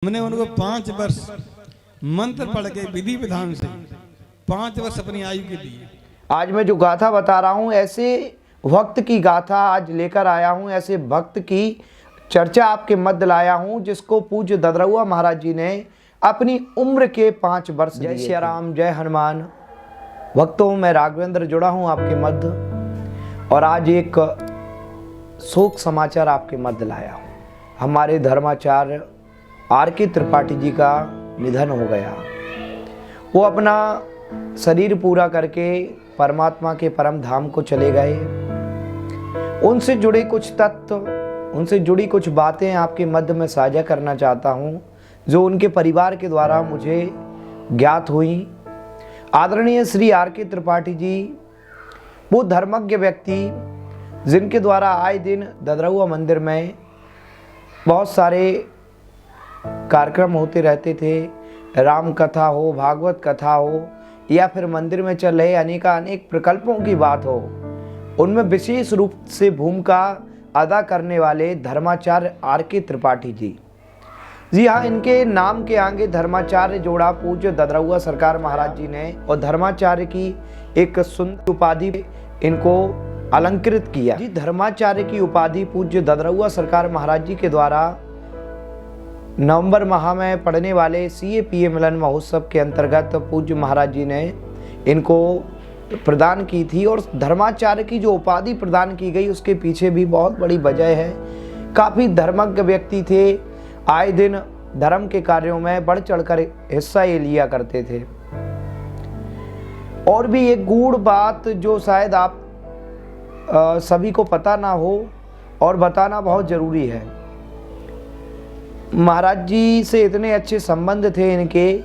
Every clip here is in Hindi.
हमने उनको 5 वर्ष मंत्र पढ़ के विधि विधान से 5 वर्ष अपनी आयु के दिए। आज मैं जो गाथा बता रहा हूँ ऐसे भक्त की गाथा आज लेकर आया हूँ, ऐसे भक्त की चर्चा आपके मध्य लाया हूँ जिसको पूज्य ददरउआ महाराज जी ने अपनी उम्र के 5 वर्ष जय श्री राम जय हनुमान। भक्तों मैं राघवेंद्र जुड़ा हूँ आपके मध्य और आज एक शोक समाचार आपके मध्य लाया हूँ। हमारे धर्माचार्य आर.के. त्रिपाठी जी का निधन हो गया। वो अपना शरीर पूरा करके परमात्मा के परम धाम को चले गए। उनसे जुड़े कुछ तत्व, उनसे जुड़ी कुछ बातें आपके मध्य में साझा करना चाहता हूँ जो उनके परिवार के द्वारा मुझे ज्ञात हुई। आदरणीय श्री आर.के. त्रिपाठी जी वो धर्मज्ञ व्यक्ति जिनके द्वारा आए दिन ददरउआ मंदिर में बहुत सारे कार्यक्रम होते रहते थे। राम कथा हो, भागवत कथा हो या फिर मंदिर में चल रहे अनेक प्रकल्पों की बात हो, उनमें विशेष रूप से भूमिका अदा करने वाले धर्माचार्य आर.के. त्रिपाठी जी हाँ, इनके नाम के आगे धर्माचार्य जोड़ा पूज्य ददरउआ सरकार महाराज जी ने और धर्माचार्य की एक सुंदर उपाधि इनको अलंकृत किया। जी धर्माचार्य की उपाधि पूज्य ददरउआ सरकार महाराज जी के द्वारा नवंबर माह में पढ़ने वाले CA-PA मिलन महोत्सव के अंतर्गत पूज्य महाराज जी ने इनको प्रदान की थी। और धर्माचार्य की जो उपाधि प्रदान की गई उसके पीछे भी बहुत बड़ी वजह है। काफ़ी धर्मज्ञ व्यक्ति थे, आए दिन धर्म के कार्यों में बढ़ चढ़कर हिस्सा ये लिया करते थे। और भी एक गूढ़ बात जो शायद आप सभी को पता ना हो और बताना बहुत ज़रूरी है। महाराज जी से इतने अच्छे संबंध थे इनके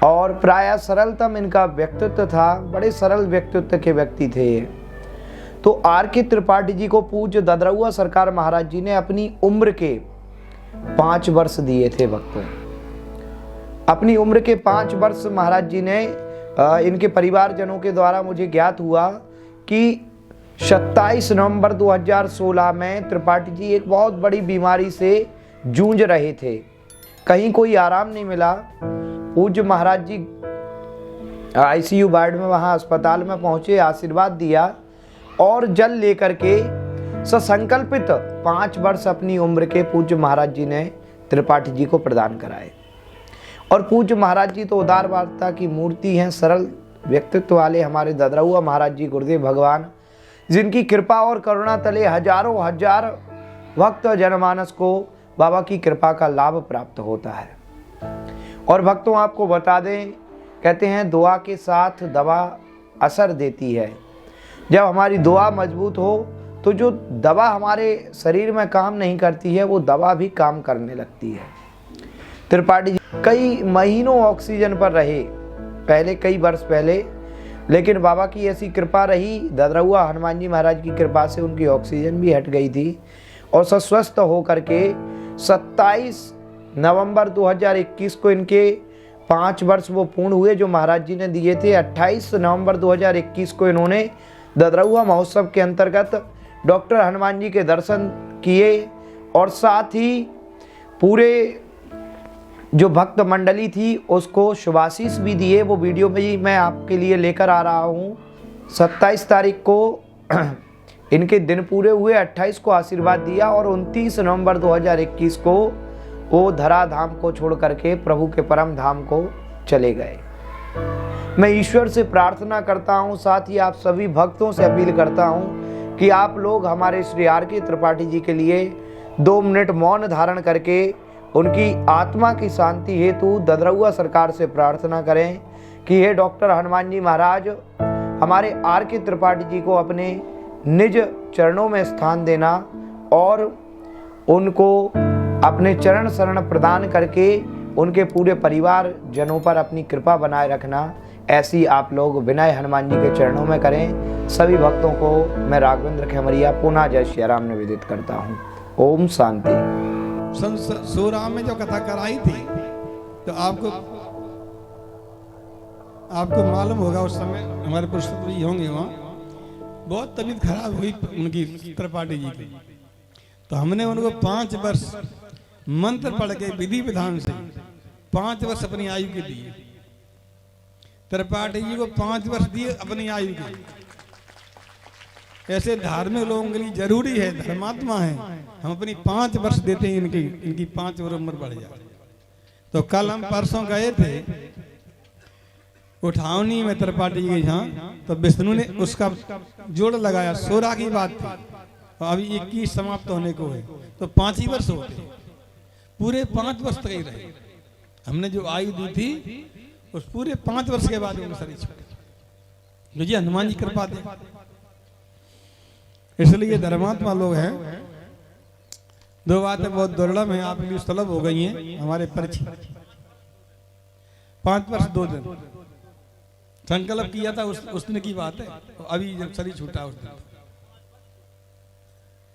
और प्रायः सरलतम इनका व्यक्तित्व था, बड़े सरल व्यक्तित्व के व्यक्ति थे। तो आर.के. त्रिपाठी जी को पूज्य ददरउआ सरकार महाराज जी ने अपनी उम्र के 5 वर्ष दिए थे। भक्तों अपनी उम्र के 5 वर्ष महाराज जी ने इनके परिवारजनों के द्वारा मुझे ज्ञात हुआ कि 27 नवंबर 2016 में त्रिपाठी जी एक बहुत बड़ी बीमारी से जूझ रहे थे। कहीं कोई आराम नहीं मिला। पूज्य महाराज जी ICU वार्ड में वहाँ अस्पताल में पहुँचे, आशीर्वाद दिया और जल लेकर के ससंकल्पित 5 वर्ष अपनी उम्र के पूज्य महाराज जी ने त्रिपाठी जी को प्रदान कराए। और पूज्य महाराज जी तो उदारवार्ता की मूर्ति हैं, सरल व्यक्तित्व वाले हमारे ददरउआ महाराज जी गुरुदेव भगवान, जिनकी कृपा और करुणा तले हजारों हजार भक्त जनमानस को बाबा की कृपा का लाभ प्राप्त होता है। और भक्तों आपको बता दें, कहते हैं दुआ के साथ दवा असर देती है। जब हमारी दुआ मजबूत हो तो जो दवा हमारे शरीर में काम नहीं करती है वो दवा भी काम करने लगती है। त्रिपाठी जी कई महीनों ऑक्सीजन पर रहे पहले, कई वर्ष पहले, लेकिन बाबा की ऐसी कृपा रही, ददरउआ हनुमान जी महाराज की कृपा से उनकी ऑक्सीजन भी हट गई थी और स्वस्थ होकर के 27 नवंबर 2021 को इनके 5 वर्ष वो पूर्ण हुए जो महाराज जी ने दिए थे। 28 नवंबर 2021 को इन्होंने ददरउआ महोत्सव के अंतर्गत डॉक्टर हनुमान जी के दर्शन किए और साथ ही पूरे जो भक्त मंडली थी उसको शुभाशीष भी दिए। वो वीडियो भी मैं आपके लिए लेकर आ रहा हूँ। 27 तारीख को इनके दिन पूरे हुए, 28 को आशीर्वाद दिया और 29 नवंबर 2021 को वो धरा धाम को छोड़ करके प्रभु के परम धाम को चले गए। मैं ईश्वर से प्रार्थना करता हूँ, साथ ही आप सभी भक्तों से अपील करता हूँ कि आप लोग हमारे श्री आर.के. त्रिपाठी जी के लिए 2 मिनट मौन धारण करके उनकी आत्मा की शांति हेतु ददरउआ सरकार से प्रार्थना करें कि हे डॉक्टर हनुमान जी महाराज, हमारे आर.के. त्रिपाठी जी को अपने निज चरणों में स्थान देना और उनको अपने चरण शरण प्रदान करके उनके पूरे परिवार जनों पर अपनी कृपा बनाए रखना, ऐसी आप लोग विनय हनुमान जी के चरणों में करें। सभी भक्तों को मैं राघवेंद्र खेमरिया पुनः जय श्री राम निवेदित करता हूँ। ओम शांति। सोराम में जो कथा कराई थी तो आपको मालूम होगा उस समय हमारे पुरुषोत्तम जी होंगे वहाँ, बहुत तबीयत खराब हुई उनकी त्रिपाठी जी की। तो हमने उनको 5 वर्ष मंत्र पढ़ के विधि विधान से 5 वर्ष अपनी आयु के दिए। त्रिपाठी जी को 5 वर्ष दिए अपनी आयु के। ऐसे धार्मिक लोगों के लिए जरूरी है, धर्मात्मा है, हम अपनी 5 वर्ष देते हैं इनकी 5 वर्ष उम्र बढ़ जाए। तो कल हम परसों गए थे उठावनी में त्रिपाठी जी के यहाँ, तो विष्णु ने उसका जोड़ लगाया, 16 की बात थी और अभी 21 समाप्त होने को है, तो 5 ही वर्ष होते, पूरे 5 वर्ष तक ही रहे। हमने जो आयु दी थी उस पूरे 5 वर्ष के बाद उनका शरीर छोड़े। मुझे हनुमान जी कृपा दे, इसलिए धर्मात्मा लोग हैं। 2 बातें बहुत दुर्लभ हैं, आपके लिए सुलभ हो गई हैं। हमारे परिचय 5 वर्ष 2 दिन संकल्प किया था, उस दिन की बात है। अभी जब शरीर छूटा उस दिन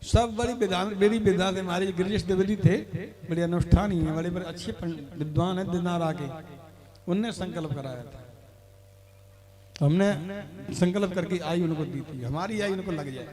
सब बड़ी विद्वान थे। हमारे गिरीश द्विवेदी थे, बड़े अनुष्ठानी हैं, बड़े बड़े अच्छे विद्वान हैं दिनार आके, उनने संकल्प कराया था। तो हमने संकल्प करके आयु उनको दी थी, हमारी आयु उनको लग जाए।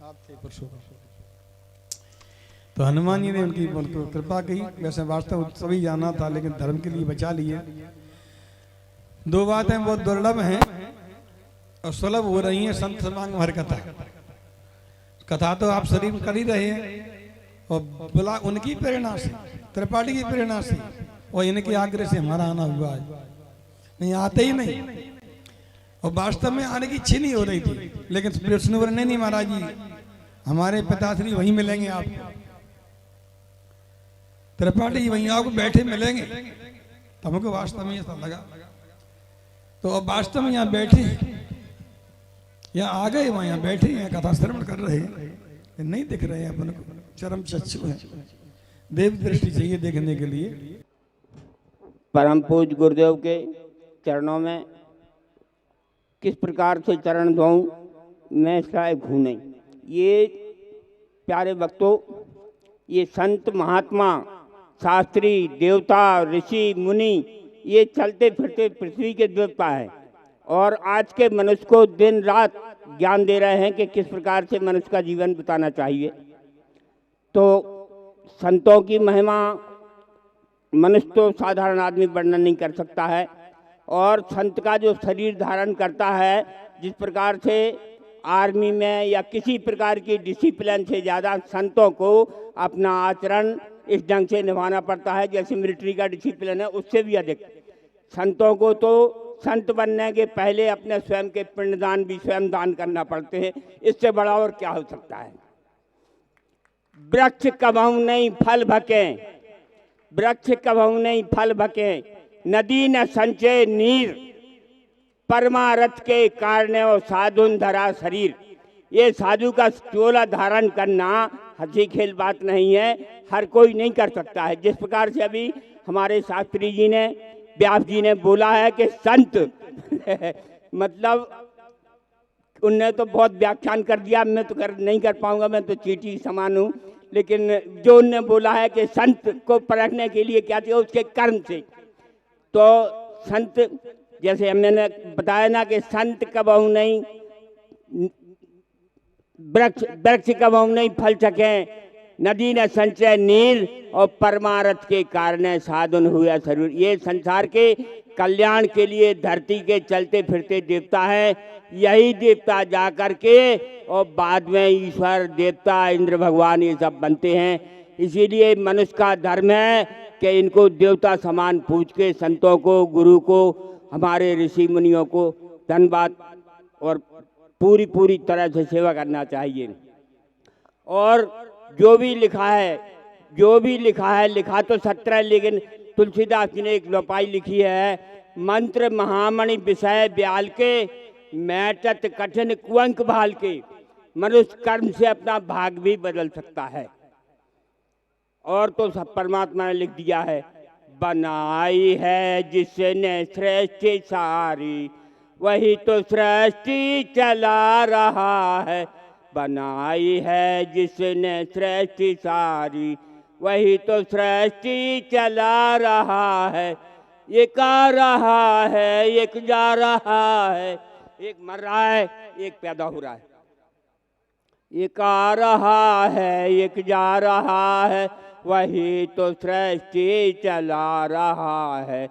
आप थे परसों, तो हनुमान जी ने उनकी कृपा की। वैसे वास्तव सभी जाना था, लेकिन धर्म के लिए बचा लिए। 2 बातें बहुत दुर्लभ हैं और सुलभ हो रही हैं। संत समागम हर कथा तो आप शरीर में कर ही रहे हैं, और बोला उनकी प्रेरणा से, त्रिपाठी की प्रेरणा से और इनके आग्रह से हमारा आना हुआ है। नहीं आते ही नहीं, और वास्तव में आने की इच्छा नहीं हो रही थी, लेकिन विष्णु ने नहीं, महाराज जी हमारे पिताश्री वहीं मिलेंगे आपको, त्रिपाठी जी वहीं आपको बैठे मिलेंगे। तो हमको वास्तव में ऐसा लगा, तो अब वास्तव में यहाँ बैठे, यहाँ आ गए, वहाँ यहाँ बैठे हैं, कथा श्रवण कर रहे हैं, नहीं दिख रहे हैं अपन को, चरम चक्षु है, देव दृष्टि चाहिए देखने के लिए। परम पूज्य गुरुदेव के चरणों में किस प्रकार से चरण धोऊं, मैं शायद हूँ नहीं। ये प्यारे भक्तों, ये संत महात्मा शास्त्री देवता ऋषि मुनि, ये चलते फिरते पृथ्वी के देवता है, और आज के मनुष्य को दिन रात ज्ञान दे रहे हैं कि किस प्रकार से मनुष्य का जीवन बिताना चाहिए। तो संतों की महिमा मनुष्य तो साधारण आदमी वर्णन नहीं कर सकता है, और संत का जो शरीर धारण करता है, जिस प्रकार से आर्मी में या किसी प्रकार की डिसिप्लिन से ज़्यादा संतों को अपना आचरण इस ढंग से निभाना पड़ता है, जैसे मिलिट्री का डिसिप्लिन है, उससे भी अधिक संतों को तो संत बनने के पहले अपने स्वयं के पिंडदान भी स्वयं दान करना पड़ते हैं। इससे बड़ा और क्या हो सकता है। वृक्ष कभऊ नहीं फल भके, वृक्ष कभऊ नहीं फल भके, नदी न संचय नीर, परमारथ के कारण और साधुन धरा शरीर। ये साधु का चोला धारण करना हंसी खेल बात नहीं है, हर कोई नहीं कर सकता है। जिस प्रकार से अभी हमारे शास्त्री जी ने, व्यास जी ने बोला है कि संत मतलब उनने तो बहुत व्याख्यान कर दिया, मैं तो नहीं कर पाऊंगा, मैं तो चींटी समान हूँ। लेकिन जो उनने बोला है कि संत को परखने के लिए क्या चाहिए, उसके कर्म से। तो संत, जैसे मैंने बताया ना कि संत कबहू नहीं, वृक्ष कबहू नहीं फल सके, नदी न संचय नीर, और परमारथ के कारण साधन हुआ शरीर। ये संसार के कल्याण के लिए धरती के चलते फिरते देवता है। यही देवता जा कर के और बाद में ईश्वर देवता इंद्र भगवान ये सब बनते हैं। इसीलिए मनुष्य का धर्म है कि इनको देवता समान पूछ के संतों को, गुरु को, हमारे ऋषि मुनियों को धन्यवाद और पूरी तरह से सेवा करना चाहिए। और जो भी लिखा है, लिखा तो 17, लेकिन तुलसीदास जी ने एक लोपाई लिखी है, मंत्र महामणि विषय ब्याल के, मैटत कठिन कुंक भाल के। मनुष्य कर्म से अपना भाग भी बदल सकता है। और तो सब परमात्मा ने लिख दिया है, बनाई है जिसने सृष्टि सारी, वही तो सृष्टि चला रहा है। बनाई है जिसने सृष्टि सारी, वही तो सृष्टि चला रहा है। एक आ रहा है, एक जा रहा है, एक मर रहा है, एक पैदा हो रहा है। एक आ रहा है, एक जा रहा है, वही तो सृष्टि चला रहा है।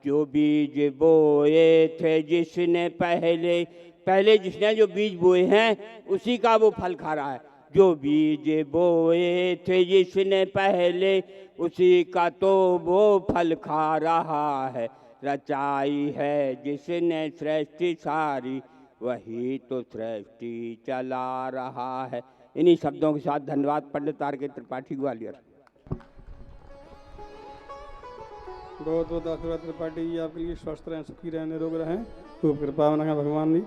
जो बीज बोए थे जिसने पहले जिसने जो बीज बोए हैं उसी का वो फल खा रहा है। जो बीज बोए थे जिसने पहले उसी का तो वो फल खा रहा है। रचाई है जिसने सृष्टि सारी वही तो सृष्टि चला रहा है। इन्हीं शब्दों के साथ धन्यवाद पंडित आर के त्रिपाठी ग्वालियर। बहुत बहुत आशीर्वाद त्रिपाठी जी आपके लिए, स्वस्थ रहें, सुखी रहें, निरोग रहें, खूब कृपा बनाएं भगवान जी।